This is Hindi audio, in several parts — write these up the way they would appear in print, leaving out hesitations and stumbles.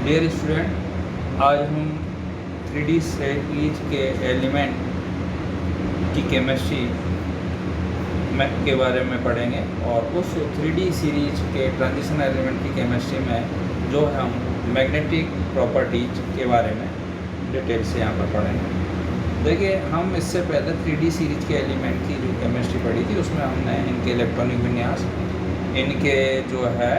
डियर स्टूडेंट, आज हम 3D सीरीज के एलिमेंट की केमिस्ट्री के बारे में पढ़ेंगे और उस 3D सीरीज के ट्रांजिशन एलिमेंट की केमिस्ट्री में जो है हम मैग्नेटिक प्रॉपर्टीज के बारे में डिटेल से यहाँ पर पढ़ेंगे। देखिए, हम इससे पहले 3D सीरीज के एलिमेंट की जो केमिस्ट्री पढ़ी थी उसमें हमने इनके इलेक्ट्रॉनिक विन्यास, इनके जो है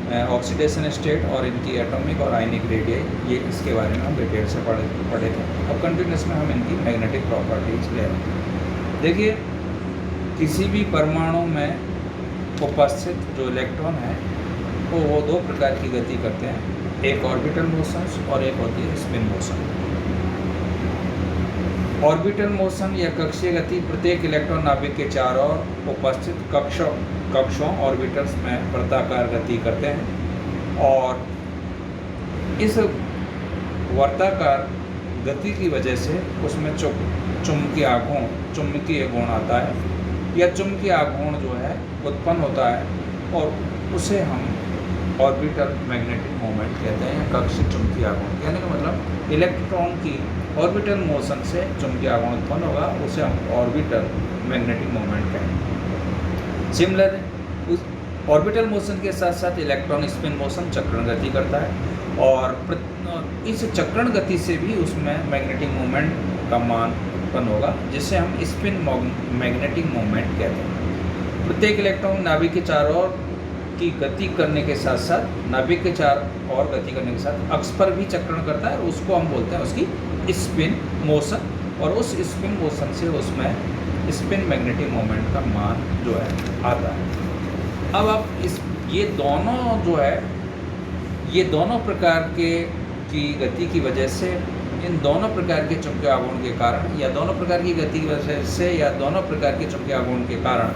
ऑक्सीडेशन स्टेट और इनकी एटॉमिक और आयनिक रेडियाई, ये इसके बारे में हम डिटेल से पढ़े थे। अब कंटिन्यूस में हम इनकी मैग्नेटिक प्रॉपर्टीज ले रहे हैं। देखिए, किसी भी परमाणु में उपस्थित जो इलेक्ट्रॉन है वो दो प्रकार की गति करते हैं, एक ऑर्बिटल मोशंस और एक होती है स्पिन मोशन। ऑर्बिटल मोशन या कक्षीय गति प्रत्येक इलेक्ट्रॉन नाभिक के चारों ओर उपस्थित कक्षों ऑर्बिटल्स में वृत्ताकार गति करते हैं और इस वृत्ताकार गति की वजह से उसमें चुंबकीय गुण आता है या चुंबकीय आघूर्ण जो है उत्पन्न होता है और उसे हम ऑर्बिटल मैग्नेटिक मोमेंट कहते हैं या कक्षीय चुंबकीय आघूर्ण। कहने का मतलब इलेक्ट्रॉन की ऑर्बिटल मोशन से चुंबकीय आघूर्ण उत्पन्न होगा, उसे हम ऑर्बिटल मैग्नेटिक मोमेंट कहेंगे। सिमिलर उस ऑर्बिटल मोशन के साथ साथ इलेक्ट्रॉन स्पिन मोशन चक्रण गति करता है और इस चक्रण गति से भी उसमें मैग्नेटिक मोमेंट का मान उत्पन्न होगा, जिसे हम स्पिन मैग्नेटिक मोमेंट कहते हैं। प्रत्येक इलेक्ट्रॉन नाभिक के चारों ओर की गति करने के साथ साथ नाभिक के चारों ओर गति करने के साथ अक्ष पर भी चक्रण करता है और उसको हम बोलते हैं उसकी स्पिन मोशन, और उस स्पिन मोशन से उसमें स्पिन मैग्नेटिक मोमेंट का मान जो है आता है। अब आप ये दोनों प्रकार की गति की वजह से, इन दोनों प्रकार के चुंबकीय आघूर्ण के कारण या दोनों प्रकार की गति की वजह से या दोनों प्रकार के चुंबकीय आघूर्ण के कारण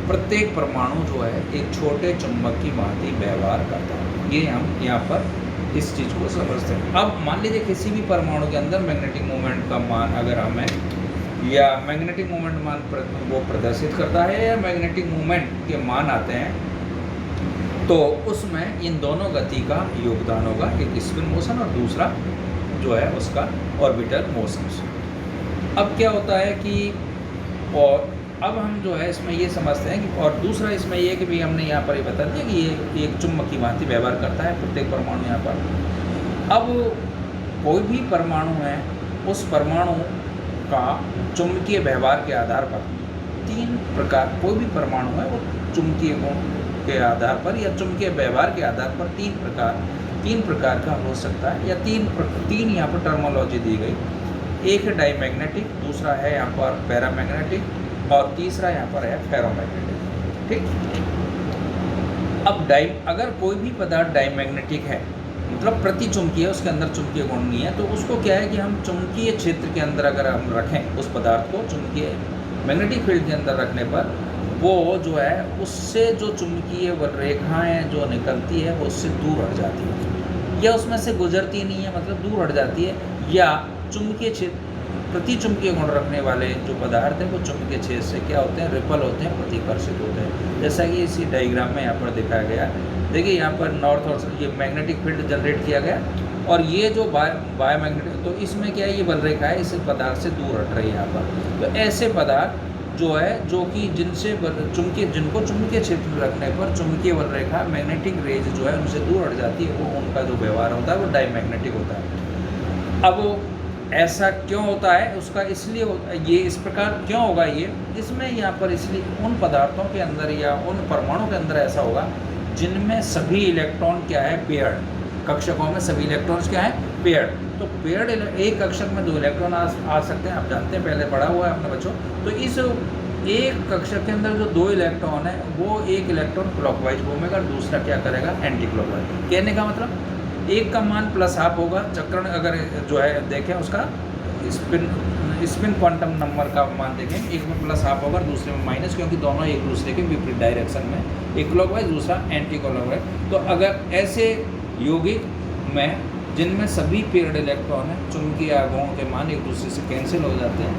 प्रत्येक परमाणु जो है एक छोटे चुंबक की भांति व्यवहार करता है। ये हम यहाँ पर इस चीज़ को समझते हैं। अब मान लीजिए किसी भी परमाणु के अंदर मैग्नेटिक मोमेंट का मान अगर हमें या मैग्नेटिक मोमेंट मान वो प्रदर्शित करता है या मैग्नेटिक मोमेंट के मान आते हैं, तो उसमें इन दोनों गति का योगदान होगा, एक स्पिन मोशन और दूसरा जो है उसका ऑर्बिटल मोशन। अब क्या होता है कि और अब हम जो है इसमें ये समझते हैं कि, और दूसरा इसमें ये कि भी हमने यहाँ पर ये बता दिया कि ये एक चुंबक की भांति व्यवहार करता है प्रत्येक परमाणु यहाँ पर। अब कोई भी परमाणु है, उस परमाणु का चुंबकीय व्यवहार के आधार पर तीन प्रकार, कोई भी परमाणु है वो चुंबकीय गुण के आधार पर या चुंबकीय व्यवहार के आधार पर तीन प्रकार का हो सकता है या तीन यहाँ पर टर्मोलॉजी दी गई। एक है डाईमैग्नेटिक, दूसरा है यहाँ पर पैरामैग्नेटिक और तीसरा यहाँ पर है फेरोमैग्नेटिक। ठीक, अब अगर कोई भी पदार्थ डाईमैग्नेटिक है, मतलब प्रति चुंबकीय, उसके अंदर चुंबकीय गुण नहीं है, तो उसको क्या है कि हम चुंबकीय क्षेत्र के अंदर अगर हम रखें उस पदार्थ को, चुंबकीय मैग्नेटिक फील्ड के अंदर रखने पर वो जो है उससे जो चुंबकीय रेखाएँ जो निकलती है वो उससे दूर हट जाती है या उसमें से गुजरती नहीं है, मतलब दूर हट जाती है, या चुंबकीय क्षेत्र प्रति चुंबकीय गुण रखने वाले जो पदार्थ हैं वो चुंबकीय क्षेत्र से क्या होते हैं, रिपल होते हैं, प्रतिकर्षित होते हैं। जैसा कि इसी डायग्राम में यहाँ पर दिखाया गया। देखिए यहाँ पर नॉर्थ और ये मैग्नेटिक फील्ड जनरेट किया गया और ये जो बायोमैग्नेटिक, तो इसमें क्या है, ये बल रेखा है, इस पदार्थ से दूर हट रही है यहाँ पर। तो ऐसे पदार्थ जो है जो कि जिनको चुंबकीय क्षेत्र में रखने पर चुंबकीय बल रेखा मैग्नेटिक रेज जो है उनसे दूर हट जाती है, वो उनका जो व्यवहार होता है वो डाईमैग्नेटिक होता है। अब ऐसा क्यों होता है, उसका इसलिए ये इस प्रकार क्यों होगा, ये इसमें यहाँ पर इसलिए उन पदार्थों के अंदर या उन परमाणु के अंदर ऐसा होगा जिनमें सभी इलेक्ट्रॉन क्या है, पेयर्ड, कक्षकों में सभी इलेक्ट्रॉन्स क्या है, पेयर्ड। तो पेयर्ड एक कक्षक में 2 इलेक्ट्रॉन आ सकते हैं, आप जानते हैं, पहले पढ़ा हुआ है अपने बच्चों। तो इस एक कक्षक के अंदर जो 2 इलेक्ट्रॉन है वो एक इलेक्ट्रॉन क्लॉकवाइज घूमेगा और दूसरा क्या करेगा, एंटी क्लॉकवाइज। कहने का मतलब एक का मान +½ होगा, चक्रण अगर जो है देखें उसका स्पिन क्वांटम नंबर का मान देखें, एक में +½ होगा दूसरे में माइनस, क्योंकि दोनों एक दूसरे के विपरीत डायरेक्शन में, एक क्लॉकवाइज दूसरा एंटी क्लॉकवाइज। तो अगर ऐसे यौगिक में जिनमें सभी पेयर्ड इलेक्ट्रॉन है, चुंबकीय आघूर्ण के मान एक दूसरे से कैंसिल हो जाते हैं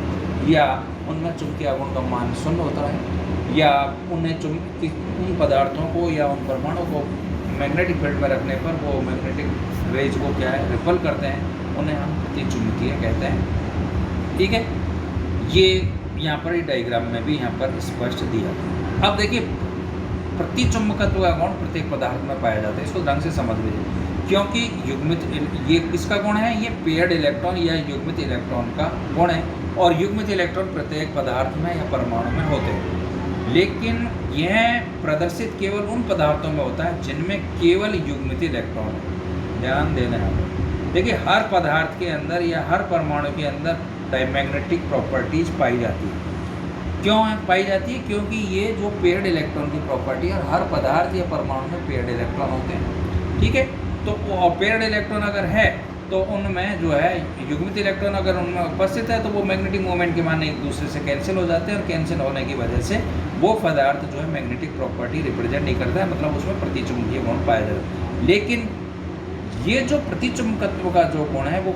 या उनमें चुंबकीय आघूर्ण का मान 0 होता है, या उन पदार्थों को या उन परमाणु को मैग्नेटिक फील्ड में रखने पर वो मैग्नेटिक रेज को क्या है, रिपल करते हैं, उन्हें हम प्रतिचुंबकीय कहते हैं। ठीक है, ये यहाँ पर डायग्राम में भी यहाँ पर स्पष्ट दिया। अब देखिए, प्रतिचुंबकत्व का गुण प्रत्येक पदार्थ में पाया जाता है, इसको ढंग से समझ लीजिए। क्योंकि युग्मित, ये किसका गुण है, ये पेयर्ड इलेक्ट्रॉन या युग्मित इलेक्ट्रॉन का गुण है, और युग्मित इलेक्ट्रॉन प्रत्येक पदार्थ में या परमाणु में होते हैं, लेकिन यह प्रदर्शित केवल उन पदार्थों में होता है जिनमें केवल युग्मित इलेक्ट्रॉन है। ध्यान देना है। देखिए, हर पदार्थ के अंदर या हर परमाणु के अंदर डायमैग्नेटिक प्रॉपर्टीज पाई जाती है। क्यों पाई जाती है? क्योंकि ये जो पेयर्ड इलेक्ट्रॉन की प्रॉपर्टी है, और हर पदार्थ या परमाणु में पेयर्ड इलेक्ट्रॉन होते हैं। ठीक है, तो पेयर्ड इलेक्ट्रॉन अगर है तो उनमें जो है युग्मित इलेक्ट्रॉन अगर उनमें उपस्थित है तो वो मैग्नेटिक मोमेंट के माने एक दूसरे से कैंसिल हो जाते हैं, और कैंसिल होने की वजह से वो पदार्थ जो है मैग्नेटिक प्रॉपर्टी रिप्रेजेंट नहीं करता है, मतलब उसमें प्रतिचुंबकीय गुण पाया जाता है। लेकिन ये जो प्रतिचुंबकत्व का जो गुण है वो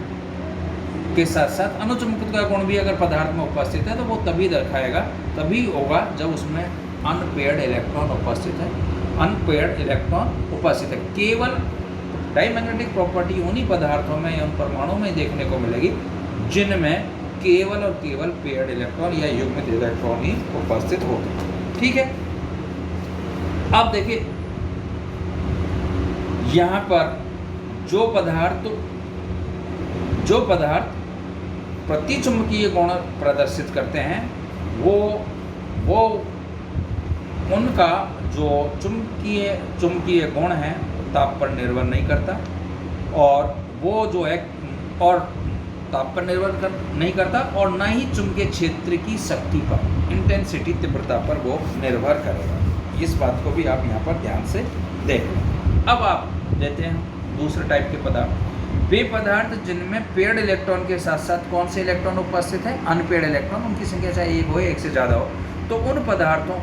के साथ साथ अनुचुंबकत्व का गुण भी अगर पदार्थ में उपस्थित है तो वो तभी दिखाएगा, तभी होगा जब उसमें अनपेयर्ड इलेक्ट्रॉन उपस्थित है। अनपेयर्ड इलेक्ट्रॉन उपस्थित है। केवल डायमैग्नेटिक प्रॉपर्टी उन्हीं पदार्थों में या उन परमाणुओं में देखने को मिलेगी जिनमें केवल और केवल पेयर्ड इलेक्ट्रॉन या युग्मित इलेक्ट्रॉन ही उपस्थित होते। ठीक है, अब देखिए यहाँ पर जो पदार्थ प्रतिचुंबकीय गुण प्रदर्शित करते हैं वो उनका जो चुंबकीय गुण है ताप पर निर्भर नहीं करता, और वो जो है और ताप पर निर्भर नहीं करता, और ना ही चुंबकीय क्षेत्र की शक्ति पर, इंटेंसिटी, तीव्रता पर वो निर्भर करेगा। इस बात को भी आप यहाँ पर ध्यान से देख लें। अब आप लेते हैं दूसरे टाइप के पदार्थ। वे पदार्थ जिनमें पेयर्ड इलेक्ट्रॉन के साथ साथ कौन से इलेक्ट्रॉन उपस्थित है? अनपेयर्ड इलेक्ट्रॉन, उनकी संख्या चाहे एक हो या एक से ज़्यादा हो। तो उन पदार्थों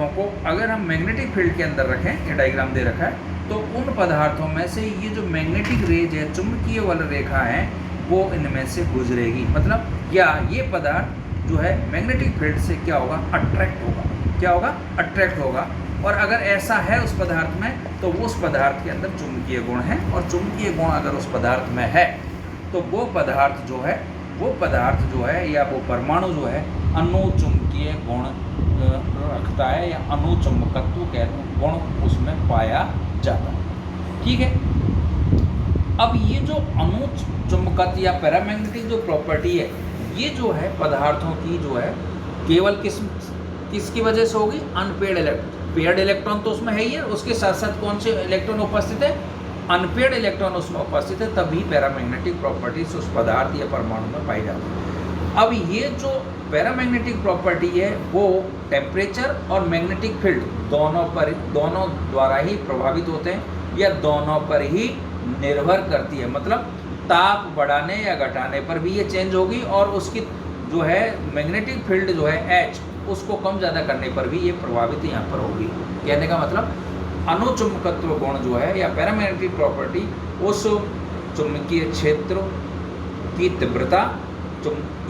को अगर हम मैग्नेटिक फील्ड के अंदर रखें, ये डायग्राम दे रखा है, तो उन पदार्थों में से ये जो मैग्नेटिक रेज है, चुंबकीय बल रेखा है, वो इनमें से गुजरेगी। मतलब या ये पदार्थ जो है मैग्नेटिक फील्ड से क्या होगा? अट्रैक्ट होगा। क्या होगा? अट्रैक्ट होगा। और अगर ऐसा है उस पदार्थ में, तो वो उस पदार्थ के अंदर चुंबकीय गुण है, और चुंबकीय गुण अगर उस पदार्थ में है तो वो पदार्थ जो है या वो परमाणु जो है अनुचुंबकीय गुण रखता है, या अनुचुंबकत्व के गुण उसमें पाया जाता है। ठीक है, अब ये जो अनुचुंबकत्व या पैरामैग्नेटिक जो प्रॉपर्टी है, ये जो है पदार्थों की जो है केवल किसकी वजह से होगी? Unpaired electron. पेयर्ड इलेक्ट्रॉन तो उसमें है ही है, उसके साथ साथ कौन से इलेक्ट्रॉन उपस्थित है? अनपेयर्ड इलेक्ट्रॉन उसमें उपस्थित है, तभी पैरामैग्नेटिक प्रॉपर्टीज उस पदार्थ या परमाणु में पाई जाती है। अब ये जो पैरामैग्नेटिक प्रॉपर्टी है वो टेम्परेचर और मैग्नेटिक फील्ड दोनों द्वारा ही प्रभावित होते हैं, या दोनों पर ही निर्भर करती है। मतलब ताप बढ़ाने या घटाने पर भी ये चेंज होगी, और उसकी जो है मैग्नेटिक फील्ड जो है H, उसको कम ज़्यादा करने पर भी ये प्रभावित यहाँ पर होगी। कहने का मतलब अनुचुंबकत्व गुण जो है या पैरामैग्नेटिक प्रॉपर्टी उस चुंबकीय क्षेत्र की तीव्रता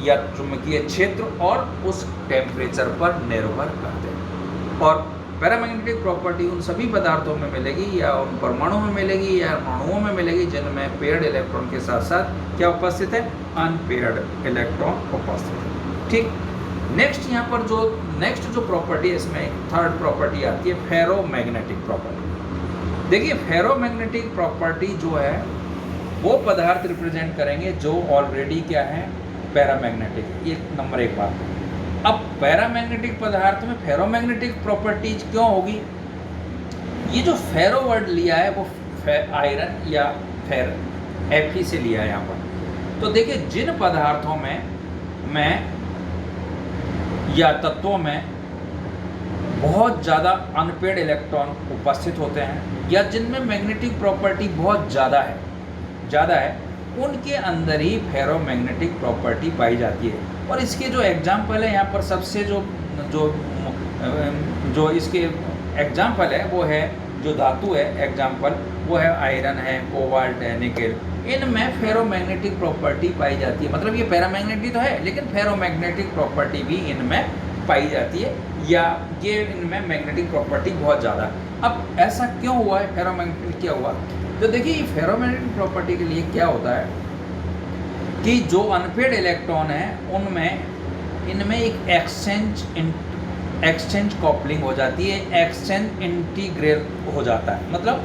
या चुंबकीय क्षेत्र और उस टेम्परेचर पर निर्भर करते हैं। और पैरामैग्नेटिक प्रॉपर्टी उन सभी पदार्थों में मिलेगी, या उन परमाणुओं में मिलेगी, या अणुओं में मिलेगी जिनमें पेयर्ड इलेक्ट्रॉन के साथ साथ क्या उपस्थित है? अनपेयर्ड इलेक्ट्रॉन उपस्थित है। ठीक, नेक्स्ट यहाँ पर नेक्स्ट जो प्रॉपर्टी है, इसमें थर्ड प्रॉपर्टी आती है फेरोमैग्नेटिक प्रॉपर्टी। देखिए, फेरोमैग्नेटिक प्रॉपर्टी जो है वो पदार्थ रिप्रेजेंट करेंगे जो ऑलरेडी क्या है? पैरामैग्नेटिक। ये नंबर एक बात है। अब पैरामैग्नेटिक पदार्थ में फेरोमैग्नेटिक प्रॉपर्टीज क्यों होगी? ये जो फेरो वर्ड लिया है वो आयरन या फेर Fe से लिया है यहाँ पर। तो देखिए, जिन पदार्थों में या तत्वों में बहुत ज़्यादा अनपेयर्ड इलेक्ट्रॉन उपस्थित होते हैं, या जिनमें मैग्नेटिक प्रॉपर्टी बहुत ज़्यादा है, उनके अंदर ही फेरोमैग्नेटिक प्रॉपर्टी पाई जाती है। और इसके जो एग्जाम्पल है यहाँ पर, सबसे जो इसके एग्जाम्पल है वो है, जो धातु है एग्जाम्पल वो है आयरन है, कोबाल्ट है, निकेल। इनमें फेरोमैग्नेटिक प्रॉपर्टी पाई जाती है। मतलब ये पैरामैग्नेटिक तो है, लेकिन फेरोमैग्नेटिक प्रॉपर्टी भी इनमें पाई जाती है। या ये इनमें मैग्नेटिक प्रॉपर्टी बहुत ज़्यादा है। अब ऐसा क्यों हुआ है, फेरोमैग्नेटिक क्या हुआ? तो देखिए ये फेरोमैग्नेटिक प्रॉपर्टी के लिए क्या होता है कि जो अनपेड इलेक्ट्रॉन है उनमें इनमें एक एक्सचेंज कॉपलिंग हो जाती है, एक्सचेंज इंटीग्रल हो जाता है। मतलब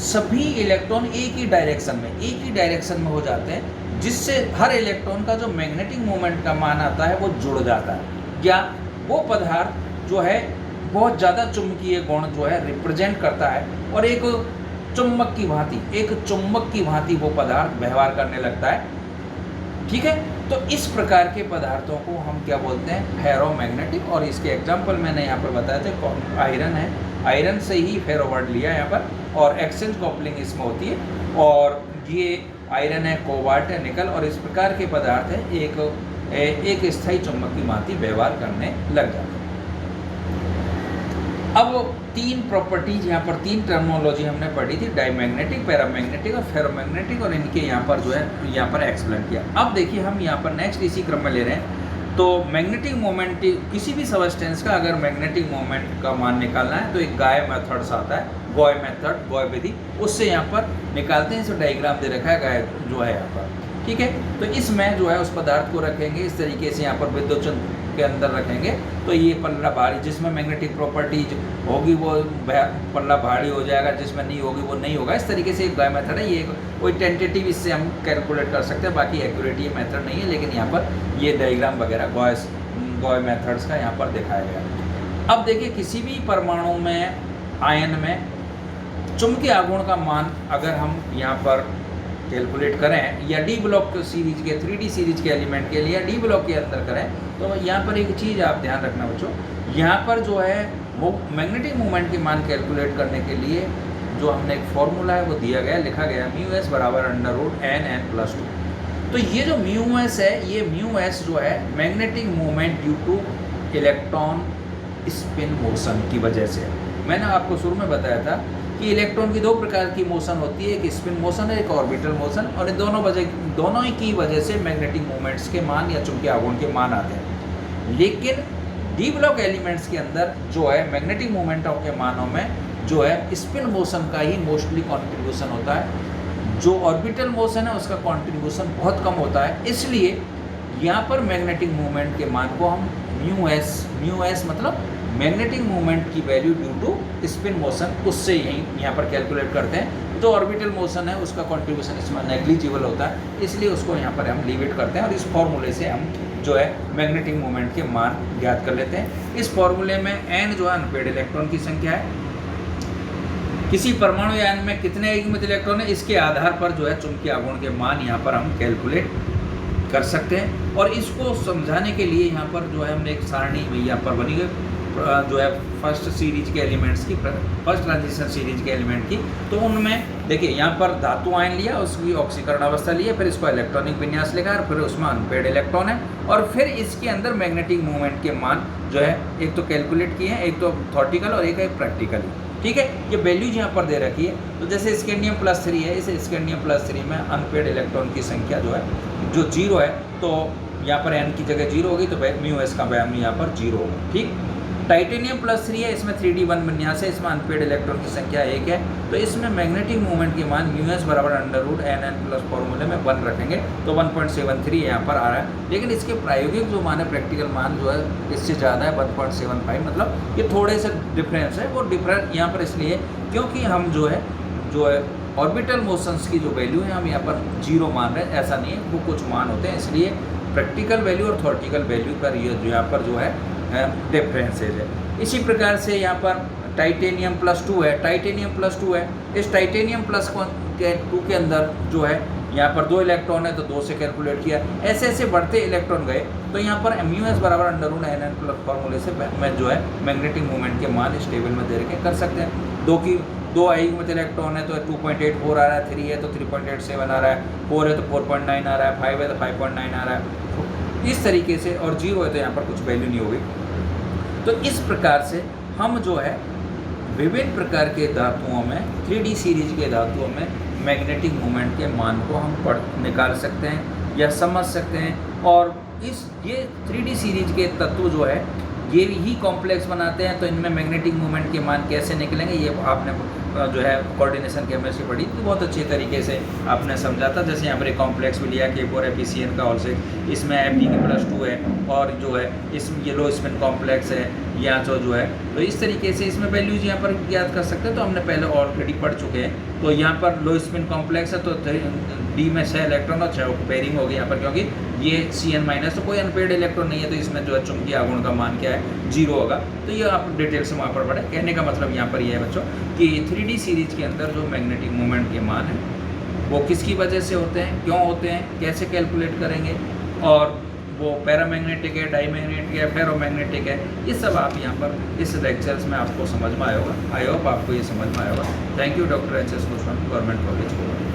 सभी इलेक्ट्रॉन एक ही डायरेक्शन में हो जाते हैं, जिससे हर इलेक्ट्रॉन का जो मैग्नेटिक मोमेंट का मान आता है वो जुड़ जाता है, या वो पदार्थ जो है बहुत ज़्यादा चुंबकीय गुण जो है रिप्रेजेंट करता है, और एक चुंबक की भांति वो पदार्थ व्यवहार करने लगता है। ठीक है, तो इस प्रकार के पदार्थों को हम क्या बोलते हैं, फेरोमैग्नेटिक। और इसके एग्जाम्पल मैंने यहाँ पर बताया था, आयरन है, आयरन से ही फेरो वर्ड लिया यहाँ पर, और एक्सचेंज कॉपलिंग इसमें होती है। और ये आयरन है, कोबाल्ट है, निकल, और इस प्रकार के पदार्थ है एक स्थायी चुंबक की भांति व्यवहार करने लग जाते हैं। अब तीन प्रॉपर्टीज यहाँ पर, तीन टर्मिनोलॉजी हमने पढ़ी थी, डायमैग्नेटिक, पैरामैग्नेटिक और फेरोमैग्नेटिक, और इनके यहाँ पर जो है यहाँ पर एक्सप्लेन किया। अब देखिए हम यहाँ पर नेक्स्ट इसी क्रम में ले रहे हैं। तो मैग्नेटिक मोमेंट किसी भी सबस्टेंस का अगर मैग्नेटिक मोमेंट का मान निकालना है तो एक गाय मेथड्स आता है, गॉय मेथड, गॉय विधि, उससे यहाँ पर निकालते हैं। इसे डायग्राम दे रखा है गाय जो है यहाँ पर। ठीक है, तो इसमें जो है उस पदार्थ को रखेंगे इस तरीके से, यहाँ पर विद्युत के अंदर रखेंगे तो ये पल्ला भारी, जिसमें मैग्नेटिक प्रॉपर्टीज होगी वो पल्ला भारी हो जाएगा, जिसमें नहीं होगी वो नहीं होगा। इस तरीके से एक गाय मेथड है, ये कोई टेंटेटिव इससे हम कैलकुलेट कर सकते हैं, बाकी एक्यूरेट ये मेथड नहीं है, लेकिन यहाँ पर ये डायग्राम वगैरह गॉय मेथड्स का यहाँ पर दिखाया गया। अब देखिए किसी भी परमाणु में, आयन में चुंबकीय आघूर्ण का मान अगर हम यहाँ पर कैलकुलेट करें, या डी ब्लॉक सीरीज के 3D सीरीज के एलिमेंट के लिए डी ब्लॉक के अंदर करें, तो यहाँ पर एक चीज़ आप ध्यान रखना बच्चों, यहाँ पर जो है वो मैग्नेटिक मोमेंट के मान कैलकुलेट करने के लिए जो हमने एक फॉर्मूला है वो दिया गया, लिखा गया μs बराबर √n+2। तो ये जो μs है, ये μs जो है magnetic moment due two electron spin motion की वजह से। मैंने आपको शुरू में बताया था कि इलेक्ट्रॉन की दो प्रकार की मोशन होती है, एक स्पिन मोशन है, एक ऑर्बिटल मोशन, और इन दोनों ही की वजह से मैग्नेटिक मोमेंट्स के मान या चुंबकीय आघूर्ण के मान आते हैं। लेकिन डी ब्लॉक एलिमेंट्स के अंदर जो है मैग्नेटिक मोमेंटों के मानों में जो है स्पिन मोशन का ही मोस्टली कॉन्ट्रीब्यूशन होता है, जो ऑर्बिटल मोशन है उसका कॉन्ट्रीब्यूशन बहुत कम होता है। इसलिए यहाँ पर मैग्नेटिक मोमेंट के मान को हम μs मतलब मैग्नेटिक मोमेंट की value due to spin motion, उससे यहाँ पर कैलकुलेट करते हैं। जो ऑर्बिटल मोशन है उसका कंट्रीब्यूशन इसमें नेग्लिजिबल होता है, इसलिए उसको यहाँ पर हम लीव इट करते हैं, और इस फॉर्मूले से हम जो है मैग्नेटिक मोमेंट के मान ज्ञात कर लेते हैं। इस फॉर्मूले में n जो है अनपेड इलेक्ट्रॉन की संख्या है, किसी परमाणु यान में कितने युग्मित इलेक्ट्रॉन है, इसके आधार पर जो है चुंबकीय आघूर्ण के मान यहाँ पर हम कैलकुलेट कर सकते हैं। और इसको समझाने के लिए यहाँ पर जो है हमने एक सारणी यहाँ पर बनी गई जो है फर्स्ट सीरीज के एलिमेंट्स की, फर्स्ट ट्रांजिशन सीरीज के एलिमेंट की। तो उनमें देखिए यहाँ पर धातु आयन लिया, उसकी ऑक्सीकरण अवस्था लिया, फिर इसको इलेक्ट्रॉनिक विन्यास लिखा, और फिर उसमें अनपेड इलेक्ट्रॉन है, और फिर इसके अंदर मैग्नेटिक मोमेंट के मान जो है एक तो कैलकुलेट किए हैं, एक तो थॉर्टिकल और एक है प्रैक्टिकल। ठीक है, ये वैल्यूज यहाँ पर दे रखी है। तो जैसे स्कैंडियम+3 है, इस स्कैंडियम+3 में अनपेड इलेक्ट्रॉन की संख्या जो है जो 0 है, तो यहाँ पर n की जगह 0 होगी, तो μs का वैल्यू यहाँ पर 0 होगा। ठीक, टाइटेनियम+3 है, इसमें 3d1 विन्यास है, इसमें अनपेड इलेक्ट्रॉन की संख्या 1 है, तो इसमें मैग्नेटिक मोमेंट के मान μs बराबर √nn+ फॉर्मूले में 1 रखेंगे, तो 1.73 यहाँ पर आ रहा है। लेकिन इसके प्रायोगिक जो मान है, प्रैक्टिकल मान जो है इससे ज़्यादा है, 1.75, मतलब ये थोड़े से डिफरेंस है। वो डिफरेंस यहाँ पर इसलिए क्योंकि हम जो है ऑर्बिटल मोशंस की जो वैल्यू है हम यहाँ पर 0 मान रहे हैं, ऐसा नहीं है, वो कुछ मान होते हैं, इसलिए प्रैक्टिकल वैल्यू और थॉर्टिकल वैल्यू पर ये जो यहाँ पर जो है डिफरेंसेज है। इसी प्रकार से यहाँ पर टाइटेनियम+2 है, टाइटेनियम+2 है, इस टाइटेनियम+2 के अंदर जो है यहाँ पर 2 इलेक्ट्रॉन है, तो 2 से कैलकुलेट किया, ऐसे ऐसे बढ़ते इलेक्ट्रॉन गए, तो यहाँ पर μs बराबर √nn+ फॉर्मूले से मैं जो है मैग्नेटिक मोमेंट के मान इस टेबल में दे रखे कर सकते हैं। 2 युग्मित इलेक्ट्रॉन है तो 2.84 आ रहा है, 3 है तो 3.87 आ रहा है, 4 है तो 4.9 आ रहा है, 5 है तो 5.9 आ रहा है, इस तरीके से, और 0 है तो यहाँ पर कुछ वैल्यू नहीं होगी। तो इस प्रकार से हम जो है विभिन्न प्रकार के धातुओं में, 3D सीरीज के धातुओं में मैग्नेटिक मोमेंट के मान को हम निकाल सकते हैं या समझ सकते हैं। और ये 3D सीरीज के तत्व जो है, ये ही कॉम्प्लेक्स बनाते हैं, तो इनमें मैग्नेटिक मोमेंट के मान कैसे निकलेंगे, ये आपने जो है कोऑर्डिनेशन केमिस्ट्री पढ़ी तो बहुत अच्छी तरीके से आपने समझा था। जैसे यहाँ पर एक कॉम्प्लेक्स भी लिया K4 FeCN का ऑल्सो, इसमें Fe+2 है, और जो है इस ये लो स्पिन कॉम्प्लेक्स है या जो है, तो इस तरीके से इसमें वैल्यूज यहाँ पर याद कर सकते हैं। तो हमने पहले ऑलरेडी पढ़ चुके हैं। तो यहाँ पर लो स्पिन कॉम्प्लेक्स है, तो डी में 6 इलेक्ट्रॉन और 6 पेयरिंग होगी यहाँ पर, क्योंकि ये Cn- तो कोई अनपेड इलेक्ट्रॉन नहीं है, तो इसमें जो है चुंबकीय आघूर्ण का मान क्या है, 0 होगा। तो ये आप डिटेल से वहाँ पर पढ़े। कहने का मतलब यहाँ पर ये है बच्चों कि 3D सीरीज के अंदर जो मैग्नेटिक मोमेंट के मान है वो किसकी वजह से होते हैं, क्यों होते हैं, कैसे कैलकुलेट करेंगे, और वो पैरामैग्नेटिक है, डाईमैग्नेटिक है, फेरोमैग्नेटिक है, ये सब आप यहाँ पर इस लेक्चर्स में आपको समझ में आया होगा। आई होप आपको ये समझ में आया होगा। Thank you doctor HS Kushwaha, government college.